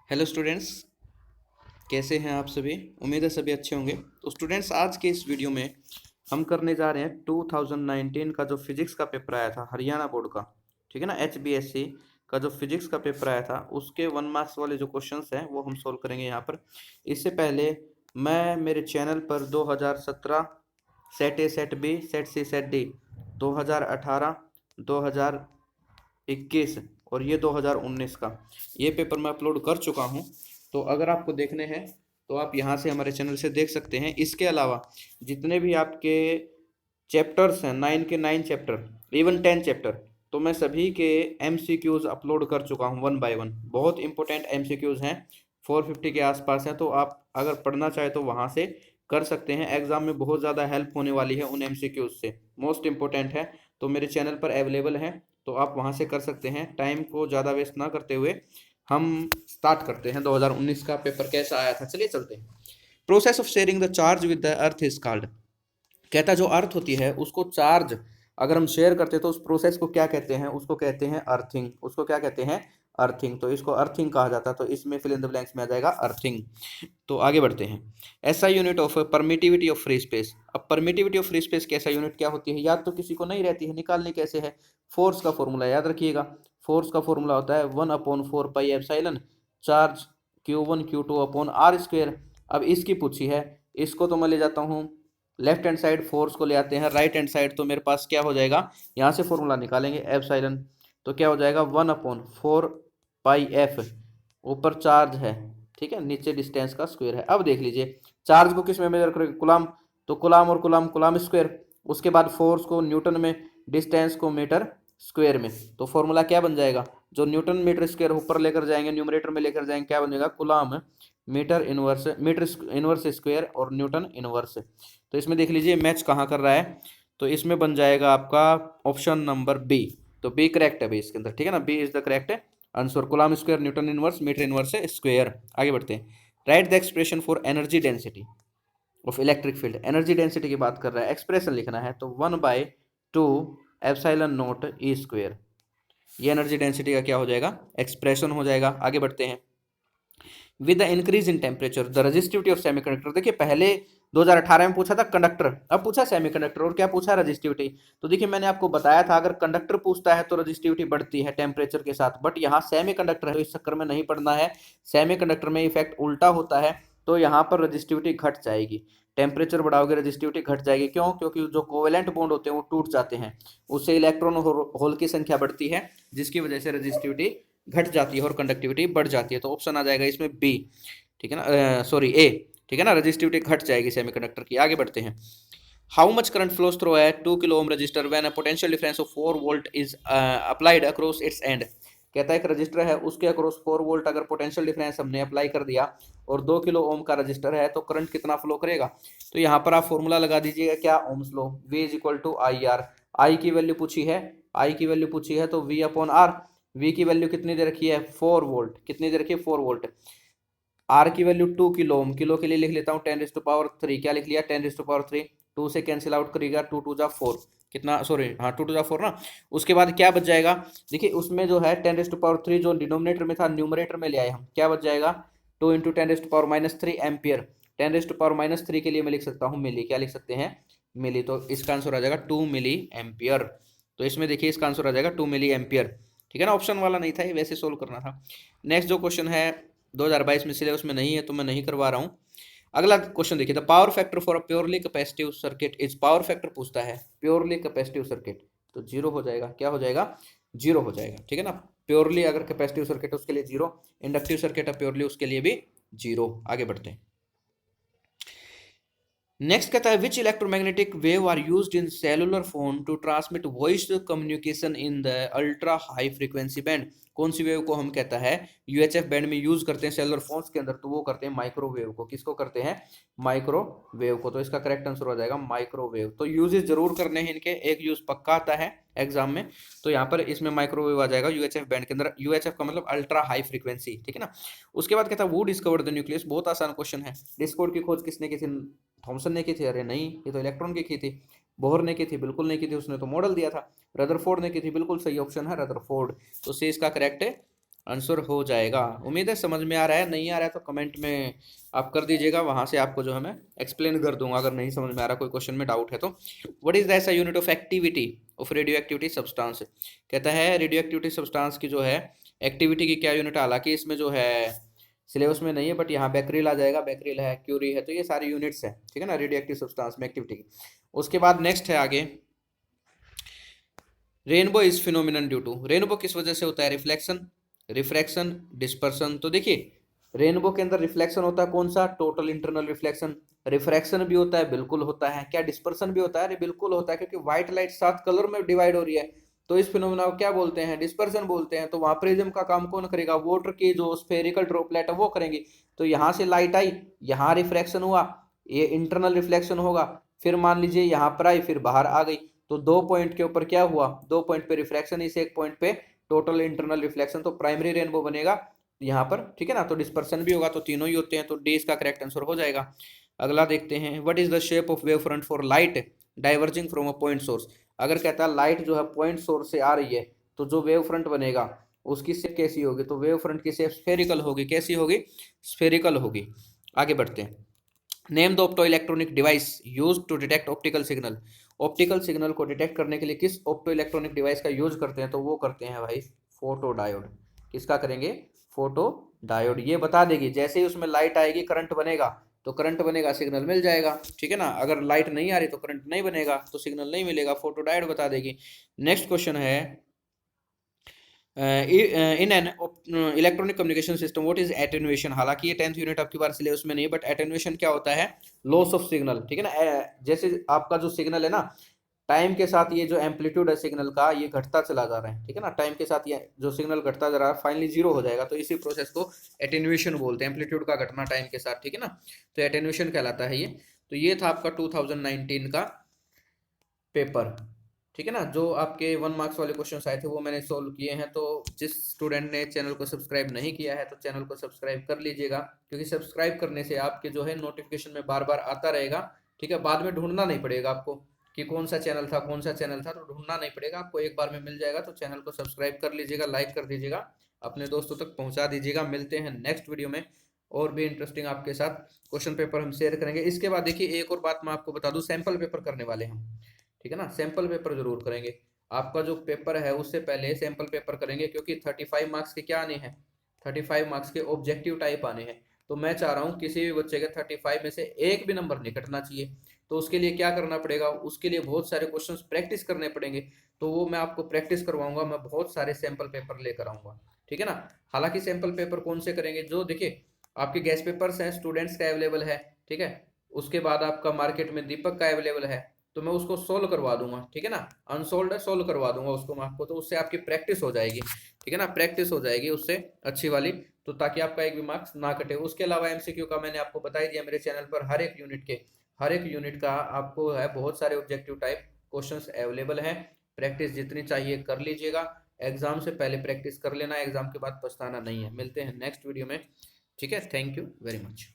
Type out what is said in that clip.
Hello students, कैसे हैं आप सभी। उम्मीद है सभी अच्छे होंगे। तो स्टूडेंट्स, आज के इस वीडियो में हम करने जा रहे हैं 2019 का जो फिजिक्स का पेपर आया था हरियाणा बोर्ड का, ठीक है ना। HBSC का जो फिजिक्स का पेपर आया था उसके 1 मार्क्स वाले जो क्वेश्चंस हैं वो हम सोल्व करेंगे यहाँ पर। इससे पहले मैं मेरे चैनल पर 2017 set A, set B, set C, set D, 2018, 2021 और ये 2019 का ये पेपर मैं अपलोड कर चुका हूँ। तो अगर आपको देखने हैं तो आप यहाँ से हमारे चैनल से देख सकते हैं। इसके अलावा जितने भी आपके चैप्टर्स हैं, 9 के 9 चैप्टर, इवन 10 चैप्टर, तो मैं सभी के MCQs अपलोड कर चुका हूँ 1 बाय 1। बहुत इंपॉर्टेंट MCQs हैं, 450 के आसपास हैं। तो आप अगर पढ़ना चाहे तो वहाँ से कर सकते हैं। एग्जाम में बहुत ज़्यादा हेल्प होने वाली है उन MCQs से, मोस्ट इंपॉर्टेंट है। तो मेरे चैनल पर अवेलेबल है, तो आप वहाँ से कर सकते हैं। टाइम को ज़्यादा वेस्ट ना करते हुए हम स्टार्ट करते हैं। 2019 का पेपर कैसा आया था, चलिए चलते हैं। Process of sharing the charge with the earth is called. कहता है जो अर्थ होती है उसको चार्ज अगर हम शेयर करते हैं तो उस प्रोसेस को क्या कहते हैं, उसको कहते हैं अर्थिंग। उसको क्या कहते हैं, अर्थिंग। तो इसको अर्थिंग कहा जाता है। तो इसमें फिल इन द ब्लैंक्स में आ जाएगा अर्थिंग। तो आगे बढ़ते हैं। ऐसा unit of permittivity of free space. अब परमिटिविटी ऑफ फ्री स्पेस की ऐसा यूनिट क्या होती है, याद तो किसी को नहीं रहती है, निकालनी कैसे है। फोर्स का फॉर्मूला याद रखिएगा। फोर्स का फॉर्मूला होता है 1/4 pi epsilon charge Q1 Q2/r²। अब इसकी पूछी है, इसको तो मैं ले जाता हूँ लेफ्ट हैंड साइड, फोर्स को ले आते हैं राइट हैंड साइड। तो मेरे पास क्या हो जाएगा, यहाँ से फॉर्मूला निकालेंगे एप्सिलॉन। तो क्या हो जाएगा 1/4 पाई एफ, ऊपर चार्ज है, ठीक है, नीचे डिस्टेंस का स्क्वायर है। अब देख लीजिए चार्ज को किस में मेजर करेंगे, कुलाम। तो कुलाम और कुलाम, कुलाम स्क्वायर। उसके बाद फोर्स को न्यूटन में, डिस्टेंस को मीटर स्क्वायर में। तो फॉर्मूला क्या बन जाएगा, जो न्यूटन मीटर स्क्वायर ऊपर लेकर जाएंगे, न्यूमरेटर में लेकर जाएंगे, क्या बनेगा, coulomb metre inverse, metre inverse square और न्यूटन इनवर्स। तो इसमें देख लीजिए मैच कहाँ कर रहा है। तो इसमें बन जाएगा आपका ऑप्शन नंबर बी। तो बी करेक्ट है भाई इसके अंदर, ठीक है ना। B is the correct answer. Coulomb square, newton inverse, metre inverse square. आगे बढ़ते हैं। Write the expression for energy density of electric field. Energy density की बात कर रहा है, एक्सप्रेशन लिखना है। तो 1/2 एप्सिलॉन नॉट E²। ये एनर्जी डेंसिटी का क्या हो जाएगा, एक्सप्रेशन हो जाएगा। आगे बढ़ते हैं। With the increase in temperature the resistivity of semiconductor. देखिए पहले 2018 में पूछा था कंडक्टर, अब पूछा सेमीकंडक्टर, और क्या पूछा, रेजिस्टिविटी। तो देखिए मैंने आपको बताया था अगर कंडक्टर पूछता है तो रेजिस्टिविटी बढ़ती है टेम्परेचर के साथ, बट यहाँ सेमीकंडक्टर है तो इस चक्कर में नहीं पढ़ना है। सेमीकंडक्टर में इफेक्ट उल्टा होता है, तो यहाँ पर रेजिस्टिविटी घट जाएगी। टेम्परेचर बढ़ाओगे रेजिस्टिविटी घट जाएगी। क्यों, क्योंकि जो कोवेलेंट बॉन्ड होते हैं वो टूट जाते हैं, उससे इलेक्ट्रॉन होल की संख्या बढ़ती है, जिसकी वजह से रेजिस्टिविटी घट जाती है और कंडक्टिविटी बढ़ जाती है। तो ऑप्शन आ जाएगा इसमें बी, ठीक है ना, सॉरी ए, ठीक है ना। रेजिस्टिविटी घट जाएगी सेमीकंडक्टर की। आगे बढ़ते हैं। How much current flows through है 2 kilo ohm resistor when a potential difference of 4 volt is applied across its and. कहता है एक रजिस्टर है, उसके अक्रॉस 4 वोल्ट अगर पोटेंशियल डिफरेंस हमने अप्लाई कर दिया और 2 किलो ओम का रजिस्टर है तो करंट कितना फ्लो करेगा। तो यहाँ पर आप फॉर्मूला लगा दीजिएगा, क्या, ohm's law. V is equal to I R. I की वैल्यू पूछी है, आई की वैल्यू पूछी है तो V/R। V की वैल्यू कितनी दे रखी है, 4 वोल्ट। कितनी दे रखी है, 4 वोल्ट। आर की वैल्यू 2 किलो ओम, किलो के लिए लिख लेता हूँ 10⁻3। क्या लिख लिया, 10⁻3। 2 से कैंसिल आउट करेगा, 2 2 जा 4, कितना, सॉरी हाँ 2 2 जा 4 ना। उसके बाद क्या बच जाएगा, देखिए उसमें जो है 10⁻3 जो डिनोमिनेटर में था न्यूमरेटर में ले आए हम, क्या बच जाएगा, 2 × 10⁻³ एम्पियर। 10⁻³ के लिए मैं लिख सकता हूँ मिली, क्या लिख सकते हैं, मिली। तो इसका आंसर आ जाएगा 2 मिली एम्पियर। तो इसमें देखिए इसका आंसर आ जाएगा 2 मिली एम्पियर, ठीक है ना। ऑप्शन वाला नहीं था ये, वैसे सोल्व करना था। नेक्स्ट जो क्वेश्चन है 2022 में सिलेबस में नहीं है तो मैं नहीं करवा रहा हूँ। अगला क्वेश्चन देखिए, the power factor for a purely capacitive circuit is. Power factor पूछता है प्योरली कैपेसिटिव सर्किट, तो जीरो हो जाएगा। क्या हो जाएगा, जीरो हो जाएगा, ठीक है ना। प्योरली अगर कैपेसिटिव सर्किट है उसके लिए जीरो, इंडक्टिव सर्किट है प्योरली उसके लिए भी जीरो। आगे बढ़ते हैं। नेक्स्ट कहता है which electromagnetic wave are used in cellular phone to transmit voice communication in the ultra high frequency band. कौन सी वेव को हम कहता है यूएचएफ बैंड में यूज करते हैं सेलुलर फोन्स के अंदर, तो वो करते हैं माइक्रोवेव को। किसको करते हैं, माइक्रोवेव को। तो इसका करेक्ट आंसर हो जाएगा माइक्रोवेव। तो यूजेस जरूर करने हैं इनके, एक यूज पक्का आता है एग्जाम में। तो यहाँ पर इसमें माइक्रोवेव आ जाएगा यूएचएफ बैंड के अंदर। यूएचएफ का मतलब अल्ट्रा हाई फ्रीक्वेंसी, ठीक है ना। उसके बाद कहता है वो डिस्कवर्ड द न्यूक्लियस। बहुत आसान क्वेश्चन है। डिस्कवर्ड की खोज किसने की थी, थॉमसन ने की थी। अरे नहीं, ये तो इलेक्ट्रॉन की थी। बोहर ने की थी, बिल्कुल नहीं की थी, उसने तो मॉडल दिया था। रदरफोर्ड ने की थी, बिल्कुल सही ऑप्शन है रदरफोर्ड। तो सी इसका करेक्ट आंसर हो जाएगा। उम्मीद है समझ में आ रहा है, नहीं आ रहा है तो कमेंट में आप कर दीजिएगा, वहां से आपको जो है मैं एक्सप्लेन कर दूंगा अगर नहीं समझ में आ रहा, कोई क्वेश्चन में डाउट है तो। व्हाट इज द ऐसा unit of activity of radio activity substance, कहता है रेडियो एक्टिविटी सब्सटेंस की जो है एक्टिविटी की क्या यूनिट, हालांकि इसमें जो है सिलेबस में नहीं है, बट यहाँ बैक्रील आ जाएगा, बैक्रील है, क्यूरी है, तो ये सारी यूनिट्स है, ठीक है ना, रेडियो एक्टिव सब्सटेंस में एक्टिविटी की। उसके बाद नेक्स्ट है आगे, rainbow is phenomenon due to, rainbow किस वजह से होता है, रिफ्लेक्शन, रिफ्रैक्शन, डिस्पर्सन। तो देखिए रेनबो के अंदर रिफ्लेक्शन होता है, कौन सा, टोटल इंटरनल रिफ्लेक्शन, रिफ्रैक्शन भी होता है, बिल्कुल होता है, क्या डिस्पर्सन भी होता है, अरे बिल्कुल होता है, क्योंकि व्हाइट लाइट 7 कलर में डिवाइड हो रही है, तो इस फिनोमेना को क्या बोलते हैं, डिस्पर्सन बोलते हैं। तो वहां प्रिज्म का काम कौन करेगा, वाटर की जो स्फेरिकल ड्रॉपलेट है वो करेंगी। तो यहाँ से लाइट आई, यहाँ रिफ्रैक्शन हुआ, ये इंटरनल रिफ्लेक्शन होगा, फिर मान लीजिए यहाँ पर आई, फिर बाहर आ गई, तो 2 पॉइंट के ऊपर क्या हुआ, 2 पॉइंट पे रिफ्रैक्शन, इस एक पॉइंट पे टोटल इंटरनल रिफ्लेक्शन, तो प्राइमरी रेनबो बनेगा यहाँ पर, ठीक है ना। तो डिस्पर्सन भी होगा, तो तीनों ही होते हैं, तो डी इसका करेक्ट आंसर हो जाएगा। अगला देखते हैं, what is the shape of wave front for light diverging from a point source. अगर कहता है लाइट जो है पॉइंट सोर्स से आ रही है, तो जो वेव फ्रंट बनेगा उसकी शेप कैसी होगी, तो वेव फ्रंट की शेप स्फेरिकल होगी, कैसी होगी, स्फेरिकल होगी। आगे बढ़ते हैं, name the opto electronic device use to detect optical signal. Optical signal को डिटेक्ट करने के लिए किस ऑप्टो इलेक्ट्रॉनिक डिवाइस का यूज करते हैं, तो वो करते हैं भाई फोटो डायोड। किसका करेंगे, फोटो डायोड। ये बता देगी जैसे ही उसमें लाइट आएगी करंट बनेगा, तो करंट बनेगा सिग्नल मिल जाएगा, ठीक है ना। अगर लाइट नहीं आ रही तो करंट नहीं बनेगा, तो सिग्नल नहीं मिलेगा, फोटो डायोड बता देगी। नेक्स्ट क्वेश्चन है, in an electronic communication system what is attenuation. हालांकि ये 10th यूनिट आपकी बार सिलेबस में नहीं है, बट एटेन्यूएशन क्या होता है, लॉस ऑफ सिग्नल, ठीक है ना। जैसे आपका जो सिग्नल है ना, टाइम के साथ ये जो एम्पलीट्यूड है सिग्नल का, ये घटता चला जा रहा है, ठीक है ना, टाइम के साथ ये जो सिग्नल घटता जा रहा है फाइनली जीरो हो जाएगा, तो इसी प्रोसेस को एटेन्यूएशन बोलते हैं, एम्पलीट्यूड का घटना टाइम के साथ, ठीक है ना। तो एटेन्यूएशन कहलाता है ये। तो ये था आपका 2019 का पेपर, ठीक है ना। जो आपके 1 मार्क्स वाले क्वेश्चंस आए थे वो मैंने सोल्व किए हैं। तो जिस स्टूडेंट ने चैनल को सब्सक्राइब नहीं किया है तो चैनल को सब्सक्राइब कर लीजिएगा, क्योंकि सब्सक्राइब करने से आपके जो है नोटिफिकेशन में बार बार आता रहेगा, ठीक है। बाद में ढूंढना नहीं पड़ेगा आपको कि कौन सा चैनल था, कौन सा चैनल था, तो ढूंढना नहीं पड़ेगा, आपको एक बार में मिल जाएगा। तो चैनल को सब्सक्राइब कर लीजिएगा, लाइक कर दीजिएगा, अपने दोस्तों तक पहुंचा दीजिएगा। मिलते हैं नेक्स्ट वीडियो में, और भी इंटरेस्टिंग आपके साथ क्वेश्चन पेपर हम शेयर करेंगे। इसके बाद देखिए एक और बात मैं आपको बता दूं, सैंपल पेपर करने वाले हम, ठीक है ना, सैंपल पेपर जरूर करेंगे। आपका जो पेपर है उससे पहले सैंपल पेपर करेंगे, क्योंकि 35 मार्क्स के क्या आने हैं, 35 मार्क्स के ऑब्जेक्टिव टाइप आने हैं। तो मैं चाह रहा हूँ किसी भी बच्चे के 35 में से एक भी नंबर नहीं कटना चाहिए। तो उसके लिए क्या करना पड़ेगा, उसके लिए बहुत सारे क्वेश्चंस प्रैक्टिस करने पड़ेंगे। तो वो मैं आपको प्रैक्टिस करवाऊंगा, मैं बहुत सारे सैंपल पेपर लेकर आऊंगा, ठीक है ना। हालांकि सैंपल पेपर कौन से करेंगे, जो देखिए आपके गैस पेपर्स हैं स्टूडेंट्स का अवेलेबल है, ठीक है। उसके बाद आपका मार्केट में दीपक का अवेलेबल है, तो मैं उसको सोल्व करवा दूंगा, ठीक है ना। अनसोल्ड है, सोल्व करवा दूंगा उसको मैं आपको, तो उससे आपकी प्रैक्टिस हो जाएगी, ठीक है ना, प्रैक्टिस हो जाएगी उससे अच्छी वाली, तो ताकि आपका एक भी मार्क्स ना कटे। उसके अलावा एमसीक्यू का मैंने आपको बता ही दिया, मेरे चैनल पर हर एक यूनिट का आपको है बहुत सारे ऑब्जेक्टिव टाइप क्वेश्चंस अवेलेबल हैं। प्रैक्टिस जितनी चाहिए कर लीजिएगा, एग्जाम से पहले प्रैक्टिस कर लेना, एग्जाम के बाद पछताना नहीं है। मिलते हैं नेक्स्ट वीडियो में, ठीक है। Thank you very much.